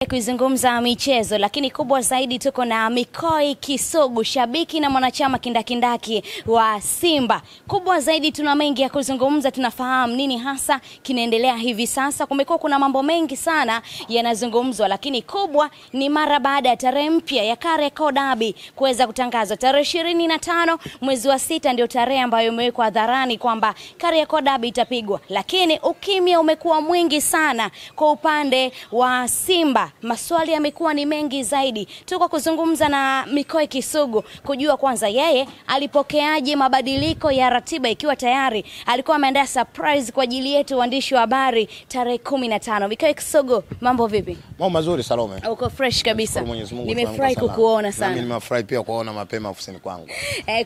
Kuizungumza michezo, lakini kubwa zaidi tuko na Mikoi Kisugu, shabiki na mwanachama kindakindaki wa Simba. Kubwa zaidi tuna mengi ya kuzungumza, tunafahamu nini hasa kinaendelea hivi sasa. Kumekuwa kuna mambo mengi sana yanazungumzwa, lakini kubwa ni mara baada ya tarehe mpya ya Kariakoo Derby kuweza kutangazwa. Tarehe 25 mwezi wa 6 ndio tarehe ambayo imewekwa hadharani kwamba Kariakoo Derby itapigwa. Lakini ukimya umekuwa mwingi sana kwa upande wa Simba. Maswali yamekuwa ni mengi zaidi. Tuko kuzungumza na Mikoi Kisugu kujua kwanza yeye alipokeaje mabadiliko ya ratiba, ikiwa tayari alikuwa ameandaa surprise kwa ajili yetu waandishi wa habari tarehe 15. Mikoi Kisugu, mambo vipi? Mambo mazuri Salome. Uko fresh kabisa. Nimefurahi kukuona sana. Mimi nimefurahi pia kuona mapema ofisini kwangu.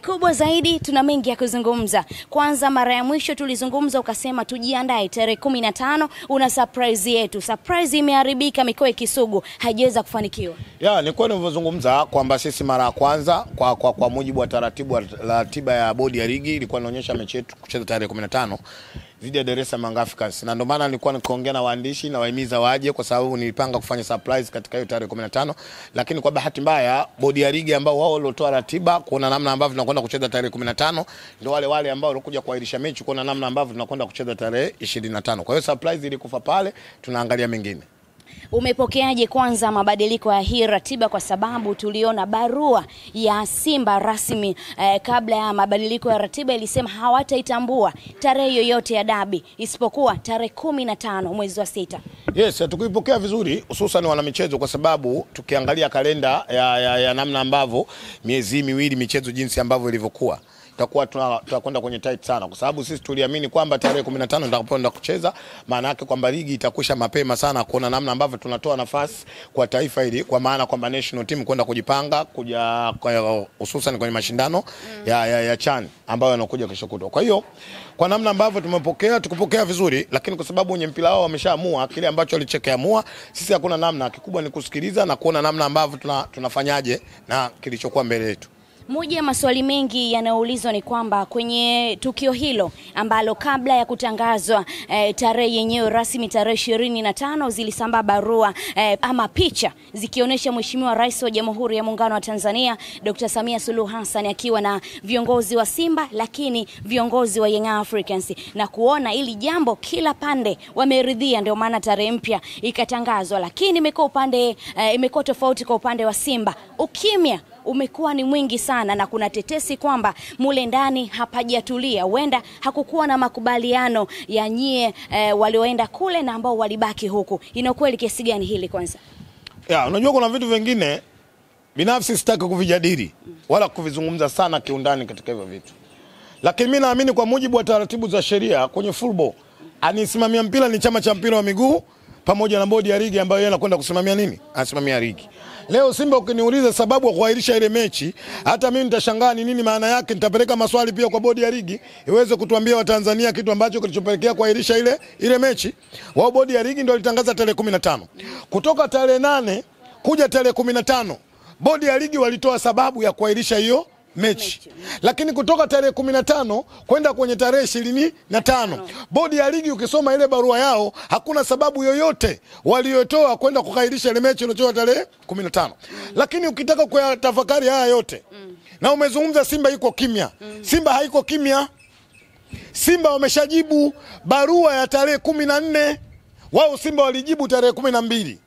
Kubwa zaidi tuna mengi ya kuzungumza. Kwanza mara ya mwisho tulizungumza ukasema tujiandae tarehe 15 una surprise yetu. Surprise imeharibika, Mikoi Kisugu hajaweza kufanikiwa. Nilikuwa nilivyozungumza kwamba sisi mara ya kwanza kwa mujibu wa taratibu wa ratiba ya bodi ya ligi ilikuwa inaonyesha mechi yetu kucheza tarehe 15 dhidi ya Dar es Salaam Africans. Na ndio maana nilikuwa nikiongea na waandishi na wahimiza waje, kwa sababu nilipanga kufanya surprise katika hiyo tarehe 15, lakini kwa bahati mbaya bodi ya ligi ambao wao walitoa ratiba kuona namna ambavyo tunakwenda kucheza tarehe 15 ndio wale ambao walikuja kuahirisha mechi kuona namna ambavyo tunakwenda kucheza tarehe 25. Kwa hiyo surprise ilikufa pale, tunaangalia mengine. Umepokeaje kwanza mabadiliko ya hii ratiba, kwa sababu tuliona barua ya Simba rasmi kabla ya mabadiliko ya ratiba ilisema hawataitambua tarehe yoyote ya dabi isipokuwa tarehe 15 mwezi wa 6. Yes, tukipokea vizuri hususan wana michezo, kwa sababu tukiangalia kalenda ya namna ambavyo miezi miwili michezo jinsi ambavyo ilivyokuwa, tutakwenda kwenye tight sana, kwa sababu sisi tuliamini kwamba tarehe 15 tutakwenda kucheza. Maana yake kwamba ligi itakwisha mapema sana, kuona namna ambavyo tunatoa nafasi kwa taifa hili, kwa maana kwamba national team kwenda kujipanga kuja hususan kwenye mashindano ya CHAN ambayo yanakuja kesho kutwa. Kwa hiyo kwa namna ambavyo tukupokea vizuri, lakini kwa sababu wenye mpira wao wameshaamua kile ambacho walichokiamua, sisi hakuna namna, kikubwa ni kusikiliza na kuona namna ambavyo tunafanyaje na kilichokuwa mbele yetu. Moja ya maswali mengi yanayoulizwa ni kwamba kwenye tukio hilo ambalo kabla ya kutangazwa tarehe yenyewe rasmi tarehe 25 zilisambaa barua ama picha zikionyesha Mheshimiwa Rais wa Jamhuri ya Muungano wa Tanzania Dr. Samia Suluhu Hassan akiwa na viongozi wa Simba, lakini viongozi wa Young Africans, na kuona ili jambo kila pande wameridhia, ndio maana tarehe mpya ikatangazwa. Lakini imekuwa tofauti kwa upande wa Simba. Ukimya umekuwa ni mwingi sana, na kuna tetesi kwamba mule ndani hapajatulia, huenda hakukuwa na makubaliano ya nyie walioenda kule na ambao walibaki huku. Ina kweli kiasi gani hili kwanza? Unajua kuna vitu vingine binafsi sitaki kuvijadili wala kuvizungumza sana kiundani katika hivyo vitu, lakini mimi naamini kwa mujibu wa taratibu za sheria kwenye football, anisimamia mpira ni chama cha mpira wa miguu pamoja na bodi ya ligi ambayo yeye anakwenda kusimamia nini? Anasimamia ligi. Leo Simba ukiniuliza sababu ya kuahirisha ile mechi, hata mimi nitashangaa ni nini maana yake. Nitapeleka maswali pia kwa bodi ya ligi iweze kutuambia Watanzania kitu ambacho kilichopelekea kuahirisha ile mechi. Wao bodi ya ligi ndio walitangaza tarehe 15. Kutoka tarehe 8 kuja tarehe 15, bodi ya ligi walitoa sababu ya kuahirisha hiyo mechi. Lakini kutoka tarehe 15 kwenda kwenye tarehe 25, bodi ya ligi ukisoma ile barua yao hakuna sababu yoyote waliotoa kwenda kukairisha ile mechi iliyotoa tarehe 15. Lakini ukitaka kuyatafakari haya yote, na umezungumza Simba iko kimya. Simba haiko kimya. Simba wameshajibu barua ya tarehe 14. Wao Simba walijibu tarehe 12.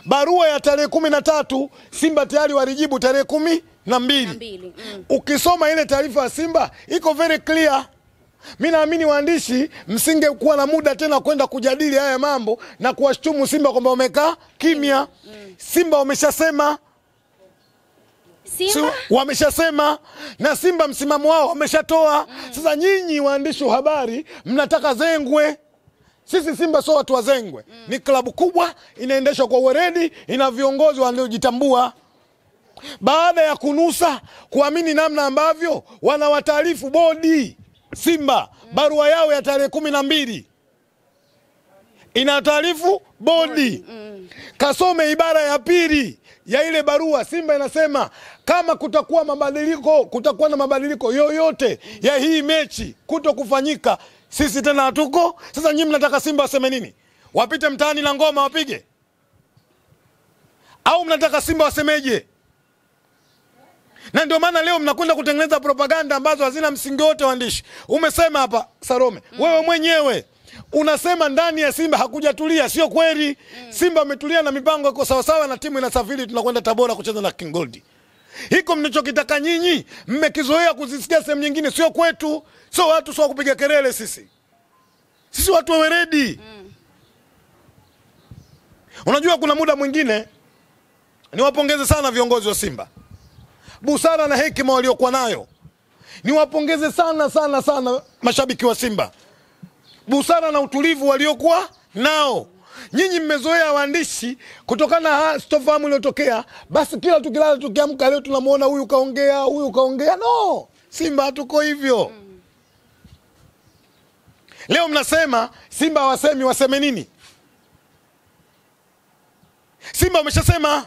Barua ya tarehe 13 Simba tayari walijibu tarehe 12. Ukisoma ile taarifa ya Simba iko very clear. Mimi naamini waandishi msingekuwa na muda tena kwenda kujadili haya mambo na kuwashtumu Simba kwamba wamekaa kimya. Simba wameshasema. Wameshasema na Simba msimamo wao wameshatoa. Sasa nyinyi waandishi wa habari mnataka zengwe. Sisi Simba sio watu wazengwe. Ni klabu kubwa, inaendeshwa kwa uweredi, ina viongozi wanaojitambua. Baada ya kunusa kuamini namna ambavyo wanawataarifu bodi Simba, barua yao ya tarehe 12 inataarifu bodi. Kasome ibara ya pili ya ile barua. Simba inasema kama kutakuwa na mabadiliko yoyote ya hii mechi kuto kufanyika, sisi tena hatuko. Sasa nyinyi mnataka Simba waseme nini? wapite mtaani na ngoma wapige? Au mnataka Simba wasemeje? Na ndio maana leo mnakwenda kutengeneza propaganda ambazo hazina msingi wote. Waandishi, umesema hapa Salome, wewe mwenyewe unasema ndani ya Simba hakujatulia. Sio kweli. Simba wametulia na mipango iko sawa sawa, na timu inasafiri, tunakwenda Tabora kucheza na King Gold. Hiko mnachokitaka nyinyi mmekizoea kuzisikia sehemu nyingine, sio kwetu. Sio watu sio kupiga kelele. Sisi watu wa weredi. Unajua kuna muda mwingine niwapongeze sana viongozi wa Simba, busara na hekima waliokuwa nayo. Niwapongeze sana mashabiki wa Simba, busara na utulivu waliokuwa nao. Nyinyi mmezoea waandishi, kutokana na stofahamu iliyotokea, basi kila tukilala tukiamka leo tunamuona huyu kaongea. No, Simba hatuko hivyo. Leo mnasema Simba wasemi, waseme nini? Simba wameshasema.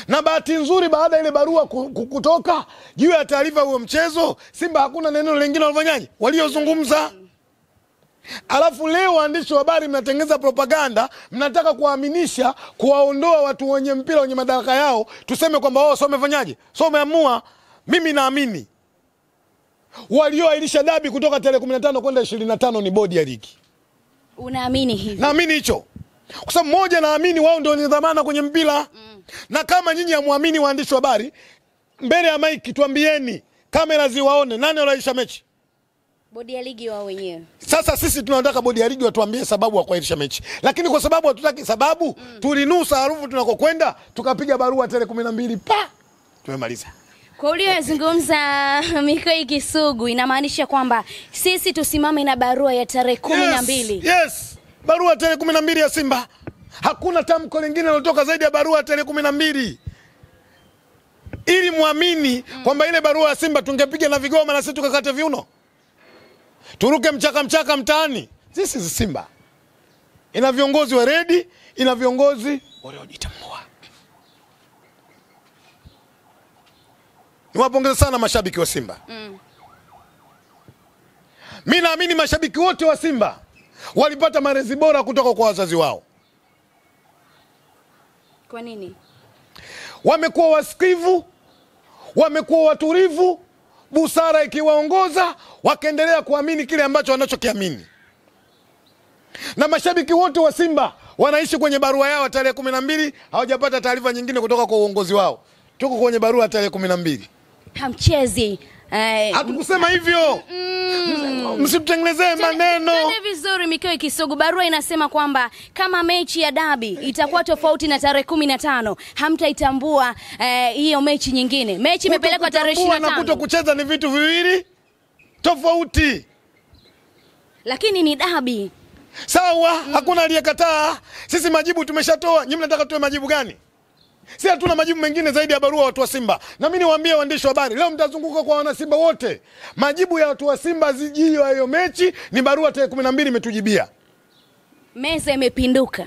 Na bahati nzuri, baada ile barua kutoka juu ya taarifa huo mchezo, Simba hakuna neno lingine walifanyaje, waliozungumza. Alafu leo waandishi wa habari mnatengeneza propaganda, mnataka kuaminisha, kuwaondoa watu wenye mpira, wenye madaraka yao, tuseme kwamba wao sio wamefanyaje, sio wameamua. Mimi naamini walioahirisha dabi kutoka tarehe 15 kwenda 25 ni bodi ya ligi. Unaamini hivi? Naamini hicho. Kwa sababu moja, naamini wao ndio ni dhamana kwenye mpira. Na kama nyinyi hamuamini waandishi wa habari, mbele ya maiki tuambieni, kamera ziwaone, nani aliahirisha mechi? Bodi ya ligi wao wenyewe. Sasa sisi tunataka bodi ya ligi watuambie sababu ya kuahirisha mechi. Lakini kwa sababu hatutaki sababu, tulinusa harufu tunakokwenda, tukapiga barua tarehe 12 tumemaliza. Kwa uliyozungumza Mikoi Kisugu, inamaanisha kwamba sisi tusimame na barua ya tarehe 12. Yes. Barua tarehe 12 ya Simba. Hakuna tamko lingine lilotoka zaidi ya barua tarehe 12. Ili muamini kwamba ile barua ya Simba tungepiga na vigoma na sisi tukakate viuno, turuke mchaka mtaani. This is Simba. Ina viongozi wa redi, ina viongozi waliojitambua. Niwapongeze sana mashabiki wa Simba. Mimi naamini mashabiki wote wa Simba walipata malezi bora kutoka kwa wazazi wao. Kwa nini? Wamekuwa wasikivu, wamekuwa watulivu, busara ikiwaongoza, wakaendelea kuamini kile ambacho wanachokiamini. Na mashabiki wote wa Simba wanaishi kwenye barua yao tarehe 12, hawajapata taarifa nyingine kutoka kwa uongozi wao. Tuko kwenye barua tarehe 12. Hamchezi. Hatukusema hivyo. Msitutengenezee maneno. Twende vizuri Mikoi Kisugu. Barua inasema kwamba kama mechi ya dabi itakuwa tofauti na tarehe 15, hamtaitambua hiyo mechi nyingine. Mechi imepelekwa tarehe 25. Na kutokucheza ni vitu viwili tofauti. Lakini ni dabi. Sawa, hakuna aliyekataa. Sisi majibu tumeshatoa. Nyinyi mnataka tuwe majibu gani? Si hatuna majibu mengine zaidi ya barua watu wa Simba. Na mimi niwaambie waandishi wa habari, leo mtazunguka kwa wana Simba wote. Majibu ya watu wa Simba zijio ya hiyo mechi ni barua tarehe 12 imetujibia. Meza imepinduka.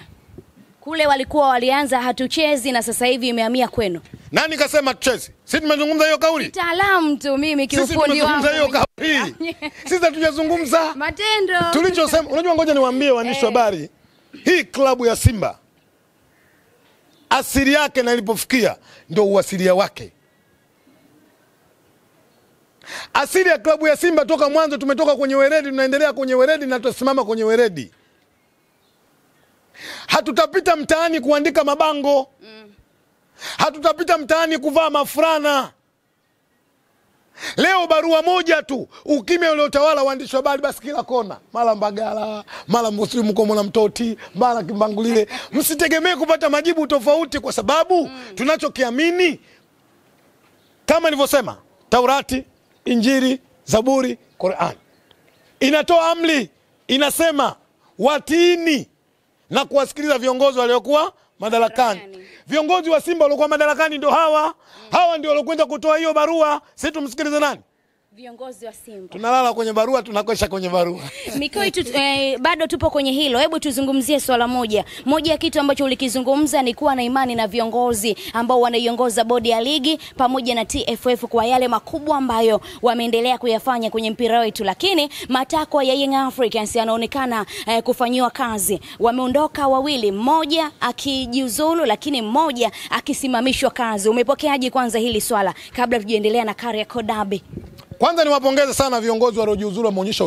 Kule walikuwa walianza hatuchezi na sasa hivi imehamia kwenu. Nani kasema tucheze? Sisi tumezungumza hiyo kauli. Mtaalamu tu mimi kiufundi wangu. Sisi tumezungumza hiyo kauli. Sisi hatujazungumza matendo. Tulichosema, unajua ngoja niwaambie waandishi wa habari, hii klabu ya Simba asili yake na ilipofikia ndio uasilia wake. Asili ya klabu ya Simba toka mwanzo, tumetoka kwenye weredi, tunaendelea kwenye weredi na tutasimama kwenye weredi. Hatutapita mtaani kuandika mabango. Hatutapita mtaani kuvaa mafurana. Leo barua moja tu, ukimya uliotawala waandishi wa habari, basi kila kona, mara Mbagala, mara Muslimu kwa mwana Mtoti, mara Kimbangulile. Msitegemee kupata majibu tofauti, kwa sababu tunachokiamini, kama nilivyosema, Taurati, Injili, Zaburi, Qur'an inatoa amri, inasema watiini na kuwasikiliza viongozi waliokuwa madarakani. Viongozi wa Simba waliokuwa madarakani ndio hawa. Hawa ndio waliokwenda kutoa hiyo barua. Sisi tumsikilize nani? viongozi wa Simba. Tunalala kwenye barua, tunakesha kwenye barua. Mikoi bado tupo kwenye hilo. Hebu tuzungumzie swala moja. Moja ya kitu ambacho ulikizungumza ni kuwa na imani na viongozi ambao wanaiongoza bodi ya ligi pamoja na TFF kwa yale makubwa ambayo wameendelea kuyafanya kwenye mpira wetu, lakini matakwa ya Young Africans yanaonekana kufanyiwa kazi. Wameondoka wawili, mmoja akijiuzulu lakini mmoja akisimamishwa kazi. Umepokeaje kwanza hili swala kabla tujaendelea na Kariakoo Derby? Kwanza niwapongeze sana viongozi waliojiuzulu, wameonyesha